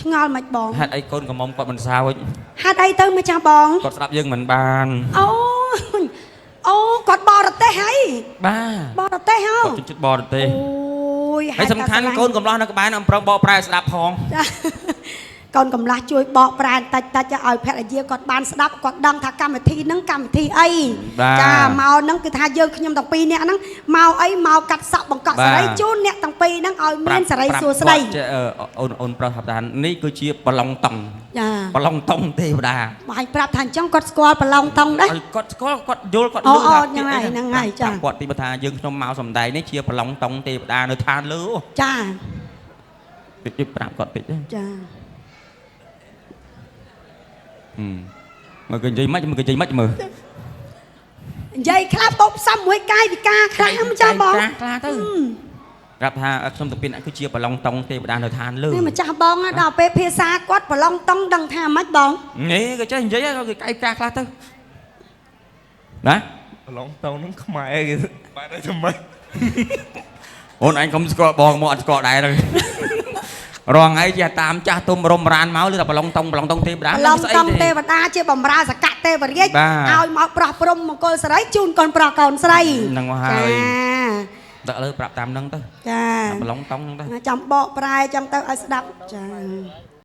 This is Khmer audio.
ឆ្ងល់មិនបងហេតុអីកូនកំមុំគាត់មិនសើចហេតុអីទៅម្ចាស់បងគាត់ស្ដាប់យើងមិនបានអូគាត់បរទេសហើយបាទបរទេសហ៎គាត់ជិតបរទេសអូយហើយសំខាន់កូនកំឡោះនៅក្បែរអំប្រងបកប្រែស្ដាប់ផងកូនកំឡះជួយបកប្រែតិចតិចឲ្យភរិយាគាត់បានស្ដាប់គាត់ដឹងថាកម្មវិធីហ្នឹងកម្មវិធីអីចាមកហ្នឹងគឺថាយើងខ្ញុំទាំងពីរនាក់ហ្នឹងមកអីមកកាត់សក់បង្កក់សេរីជូនអ្នកទាំងពីរហ្នឹងឲ្យមានសេរីសួស្ដីអូនប្រុសថាថានេះគឺជាប្រឡងតង់ចាប្រឡងតង់ទេវតាបាញ់ប្រាប់ថាអញ្ចឹងគាត់ស្គាល់ប្រឡងតង់ដែរគាត់ស្គាល់គាត់យល់គាត់លឺថាហ្នឹងហើយចាគាត់ទីថាយើងខ្ញុំមកសំដែងនេះជាប្រឡងតង់ទេវតានៅឋានលើចាតិចប្រាប់គាត់តិចចាមើលគេនិយាយមិនមើលគេនិយាយមិនមើលនិយាយខ្លះបោកផ្សំមួយកាយវិការខ្លះម្ចាស់បងខ្លះទៅប្រាប់ថាខ្ញុំទៅពីនគឺជាប្រឡងតង់ទេវតានៅឋានលើនេះម្ចាស់បងដល់ពេលភាសាគាត់ប្រឡងតង់ដឹងថាម៉េចបងនេះគេចេះនិយាយគេកាយការខ្លះទៅណាប្រឡងតង់នឹងខ្មែរគេបែរទៅធ្វើម៉េចអូនអញកុំស្គាល់បងមកអត់ស្គាល់ដែរទៅរងអីជាតាមចាស់ទុំរំរានមកឬតែប្រឡងតង់ទេវតាប្រឡងតង់ទេវតាជាបំរើសកៈទេវរាជឲ្យមកប្រោះព្រំមង្គលសេរីជូនកូនប្រុសកូនស្រីហ្នឹងហើយដាក់លើប្រាប់តាមហ្នឹងទៅចាប្រឡងតង់ហ្នឹងទៅចាំបកប្រែចាំទៅឲ្យស្ដាប់ចា